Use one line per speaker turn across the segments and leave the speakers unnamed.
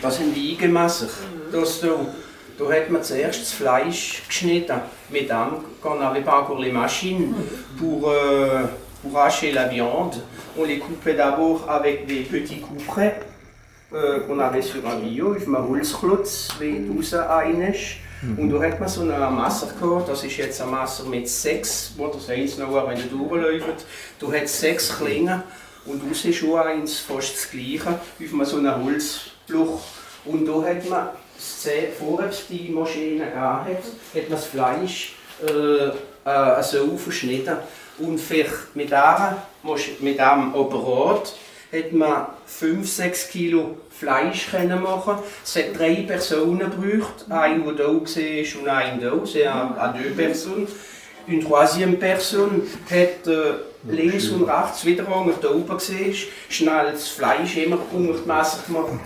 Das sind die Eigenmesser. Da hat man zuerst das Fleisch geschnitten. Mesdames, quand on n'avait pas encore les machines pour hacher la viande, on les coupait d'abord avec des petits couperets qu'on avait sur un Bio, auf einem Holzklotz, wie raus ist. Und da hat man so ein Messer gehabt, das ist jetzt ein Messer mit 6, wo das eins noch, wenn ihr durchläuft, da hat es 6 Klingen und raus ist schon eins fast das gleiche, auf so einem Holzbloch. Und da hat man, vorher es die Maschine gegeben hat man das Fleisch so verschnitten. Und mit diesem Apparat hat man 5-6 Kilo Fleisch machen. Es hat 3 Personen gebraucht, eine die da war und eine da, c'est à 2 Personen. Une troisième personne hat links und rechts wieder, wo er da oben war, schnell das Fleisch immer unter das Messer gemacht.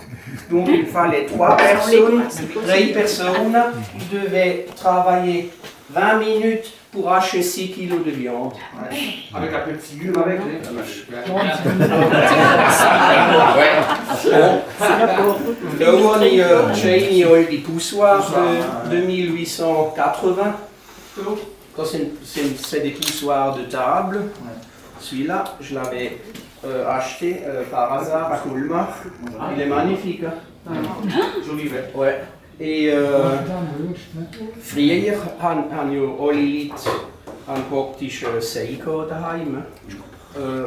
Donc il fallait 3 personnes, 3 personnes, qui devaient travailler 20 minutes pour hacher 6 kilos de viande. Avec un peu de figure avec, Là on est chez die Poussoirs de 1880. C'est des poussoirs de table. Celui-là, je l'avais acheté par hasard à Colmar. Il est magnifique. Joli, ouais. Et früher haben ja alle Leute praktisch Seiko daheim.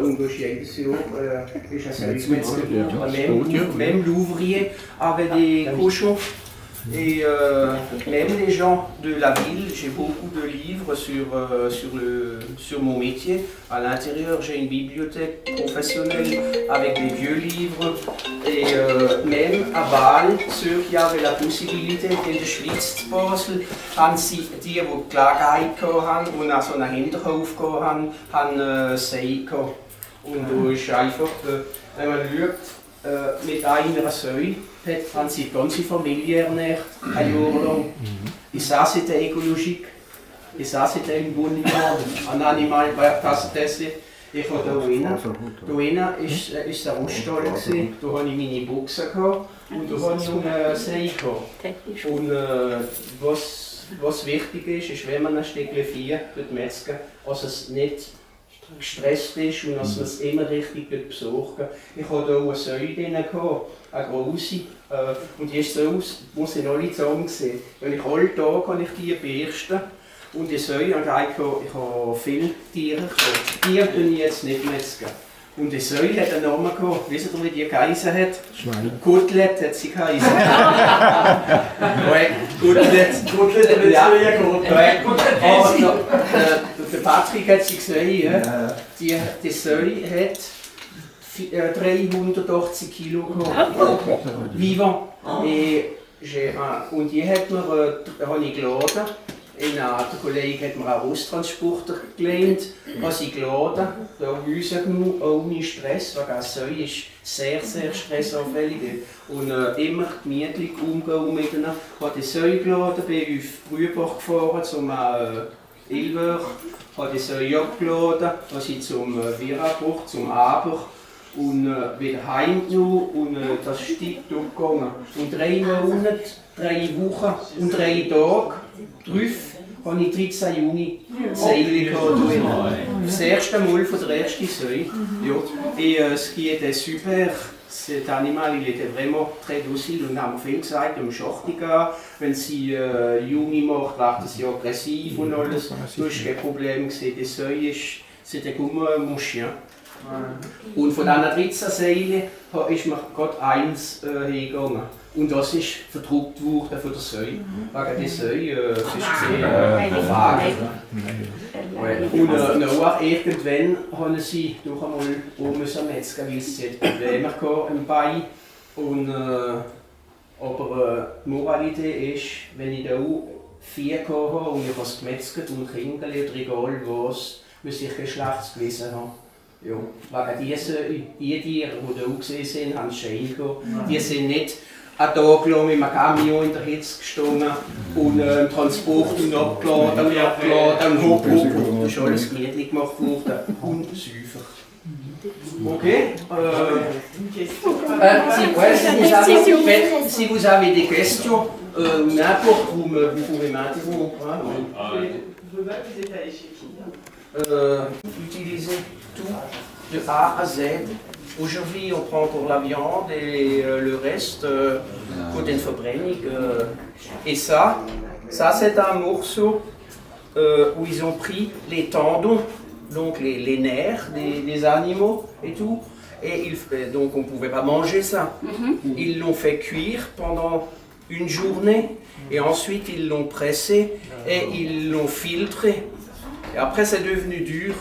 Und durch jedes Jahr ist ein Seilmetzger. Même l'ouvrier avait des cochons. Et même les gens de la ville, j'ai beaucoup de livres sur mon métier. À l'intérieur, j'ai une bibliothèque professionnelle avec des vieux livres. Et même à Bâle, ceux qui avaient la possibilité in der Schweiz zu Basel, haben sie, die Gelegenheit haben und auch so einen Hinterhof haben Seiko. Und da ist einfach, wenn man schaut, mit einer Säule, haben sie die ganze Familie ernährt, ein Jahr lang. Et ça c'était écologique. Et ça c'était une bonne viande. Un animal, ich habe da hinten ist der Roststall, da hatte ich meine Boxen und da hatte ich einen Seiko. Und was wichtig ist, wenn man ein Stückchen Vieh metzgen, dass es nicht gestresst ist und dass man es immer richtig besorgen. Ich hatte hier eine Säule drin, eine grosse, und die ist so aus, muss ich noch nicht zusammen sehen. Wenn ich alle Tage kann ich die bürsten und die Säule, ich habe viele Tiere gehabt. Die kann ich jetzt nicht metzgen. Und die Säule hat einen Namen gehabt. Wisst ihr, wie die geheißen hat? Schwein. Kotelett hat sie geheißen. Kotelett, ja. Aber der Patrick hat sie gesehen. Die Säule hat 380 Kilo gehabt. Vivant. Und die hat habe ich geladen. Der Kollege hat mir einen Rosttransporter gelehnt, was ich geladen, da rausgenommen, ohne Stress, weil das Säule ist sehr, sehr stressaufwällig und immer gemütlich umgehen mit ihnen. Ich habe die Säule geladen, bin auf Brübach gefahren zum Ilver, habe die Säule abgeladen, dann sind zum Virabach, zum Aber und wieder heimgenommen und das ist tiptop gegangen. Und 3 Monate, 3 Wochen und 3 Tage drauf habe ich 13 junge Seile gehabt. Das erste Mal von der ersten Säule. Ja. Et ce qui était super, cet animal il était vraiment très docile und haben viel gesagt, um Schachti gehen. Wenn sie Junge macht, wird sie aggressiv und alles. Du hast kein Problem gesehen. Die Säule c'était comme mon chien. Und von diesen 13 Seilen ist mir gerade eins hingegangen. Und das ist verdruckt worden von der Säule. Wegen der Säule ist gesehen, Wagen. Und nachher, irgendwann haben sie doch einmal oben metzgen, weil sie Probleme hatten im Bein. Und, aber die Moralität ist, wenn ich da Vieh hatte und ich habe es gemetzelt und Kinder oder egal was, muss ich kein schlechtes Gewissen haben. Ja, wegen die Tiere, die da gesehen sind, haben Schein gehabt. Die sind nicht einen Tag lang mit einem Camion in der Hitze gestanden und Transport und abgeladen und hopp. Das ist alles gemütlich gemacht worden und säufer. Ok. Si vous avez des questions, n'importe où, vous pouvez m'interrompre.
Je veux bien que vous êtes allé chez qui
Utiliser tout de A à Z. Aujourd'hui, on prend pour la viande et le reste, pour den Verbrennung. Et ça c'est un morceau où ils ont pris les tendons, donc les nerfs des animaux et tout. Et donc on ne pouvait pas manger ça. Ils l'ont fait cuire pendant une journée et ensuite ils l'ont pressé et ils l'ont filtré. Et après c'est devenu dur.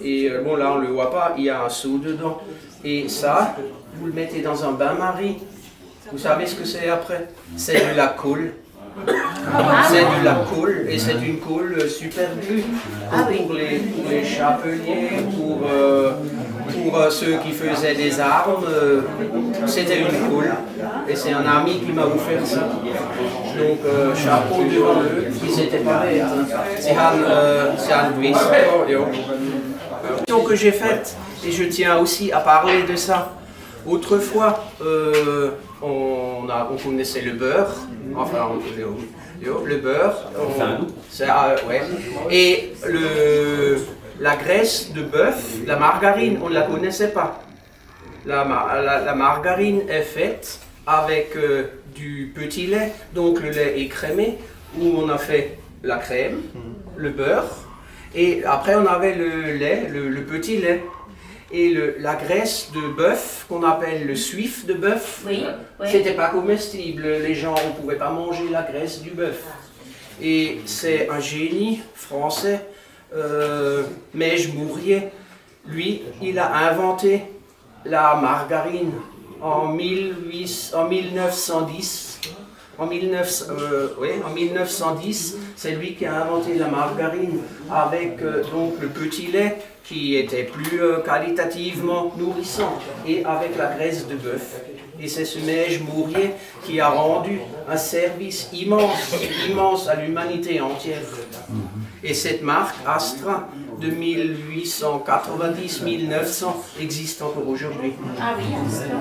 Et bon là on ne le voit pas, il y a un seau dedans. Et ça, vous le mettez dans un bain-marie. Vous savez ce que c'est après? C'est de la colle. C'est de la colle et c'est une colle super dure pour les chapeliers, pour ceux qui faisaient des armes. C'était une colle et c'est un ami qui m'a offert ça. Donc chapeau devant eux, ils étaient pas bêtes. C'est un que j'ai faite et je tiens aussi à parler de ça. Autrefois, on connaissait le beurre, enfin le beurre, ouais. Et la graisse de bœuf, la margarine, on ne la connaissait pas. La margarine est faite avec du petit lait, donc le lait écrémé, où on a fait la crème, le beurre, et après on avait le lait, le petit lait. Et la graisse de bœuf, qu'on appelle le suif de bœuf, c'était pas comestible. Les gens, on pouvait pas manger la graisse du bœuf. Et c'est un génie français, Mège Mourier. Lui, il a inventé la margarine en 1910. En 1910, c'est lui qui a inventé la margarine avec donc le petit lait qui était plus qualitativement nourrissant et avec la graisse de bœuf. Et c'est ce Mège Mourier qui a rendu un service immense à l'humanité entière. Et cette marque Astra de 1890-1900 existe encore aujourd'hui.
Ah oui, Astra.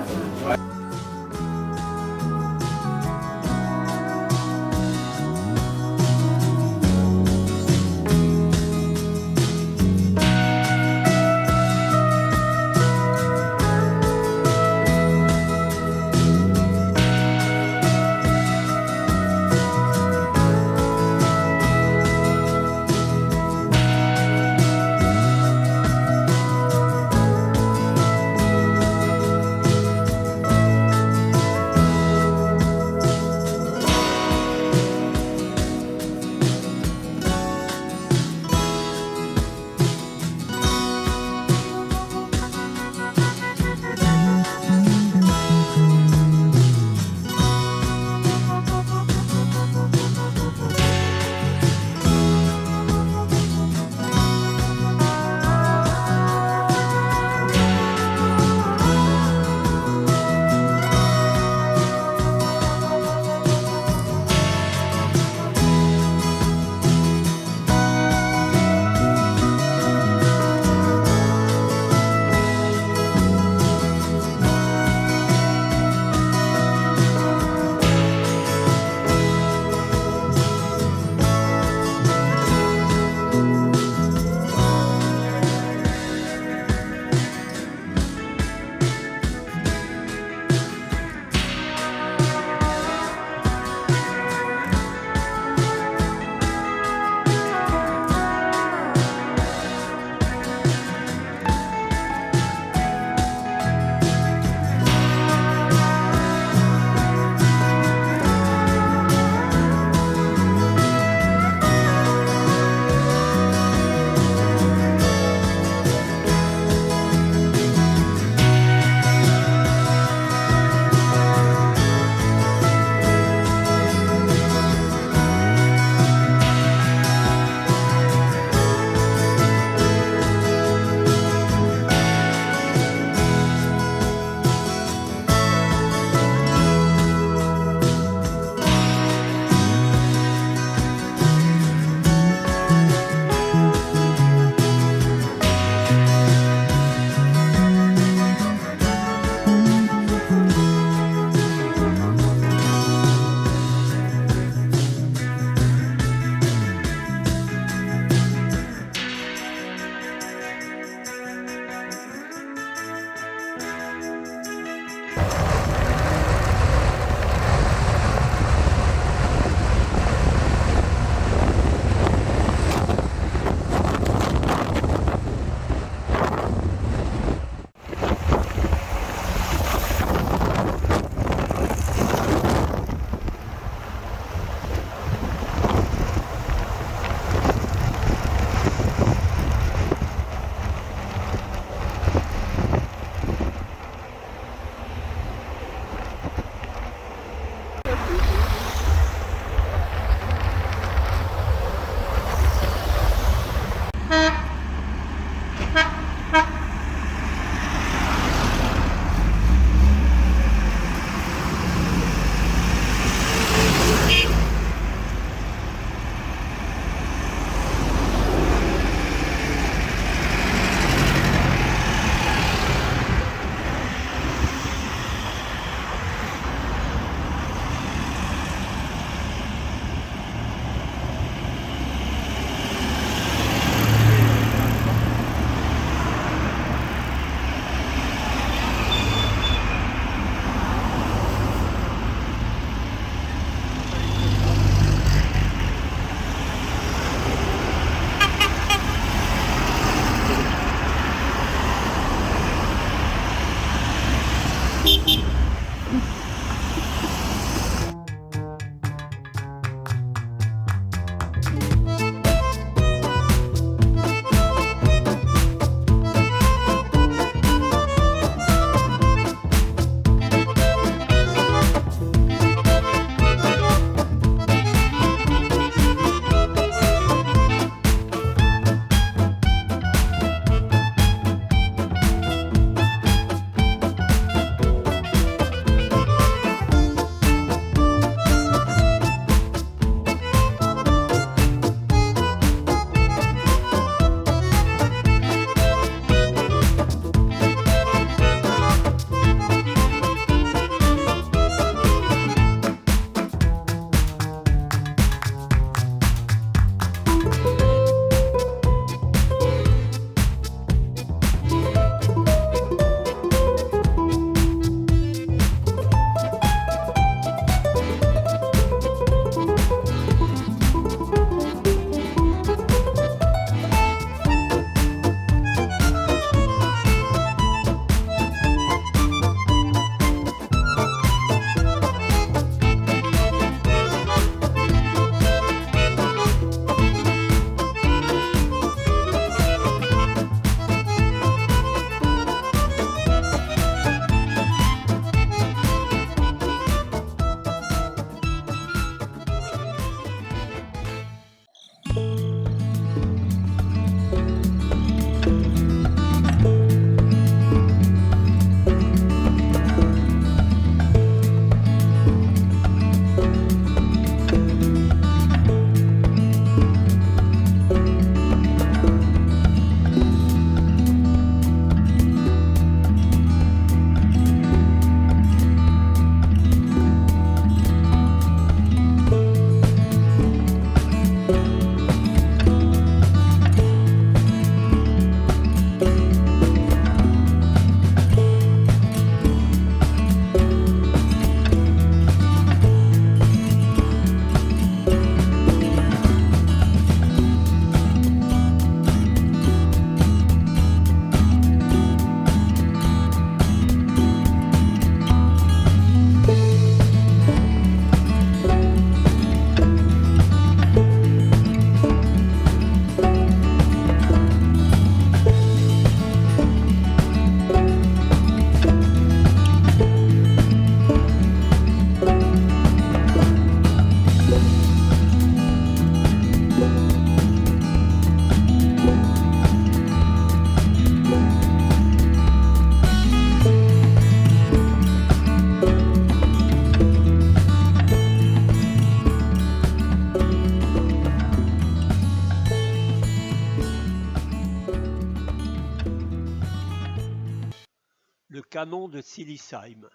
Le canon de Silisheim.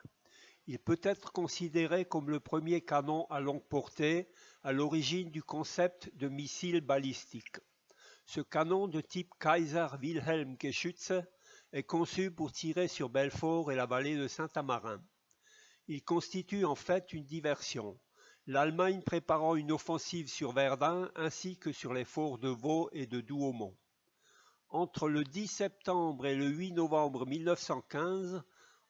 Il peut être considéré comme le premier canon à longue portée, à l'origine du concept de missile balistique. Ce canon de type Kaiser Wilhelm Geschütze est conçu pour tirer sur Belfort et la vallée de Saint-Amarin. Il constitue en fait une diversion, l'Allemagne préparant une offensive sur Verdun ainsi que sur les forts de Vaux et de Douaumont. Entre le 10 septembre et le 8 novembre 1915,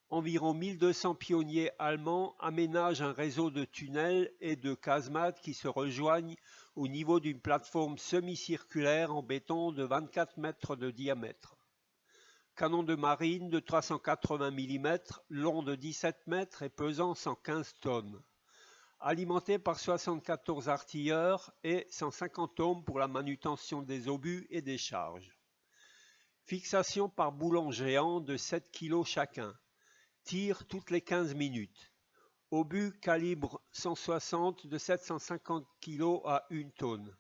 environ 1200 pionniers allemands aménagent un réseau de tunnels et de casemates qui se rejoignent au niveau d'une plateforme semi-circulaire en béton de 24 mètres de diamètre. Canon de marine de 380 mm, long de 17 mètres et pesant 115 tonnes. Alimenté par 74 artilleurs et 150 hommes pour la manutention des obus et des charges. Fixation par boulon géant de 7 kg chacun. Tir toutes les 15 minutes. Obus calibre 160 de 750 kg à 1 tonne.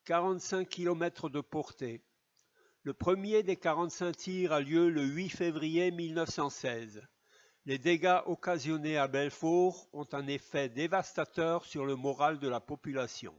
45 km de portée. Le premier des 45 tirs a lieu le 8 février 1916. Les dégâts occasionnés à Belfort ont un effet dévastateur sur le moral de la population.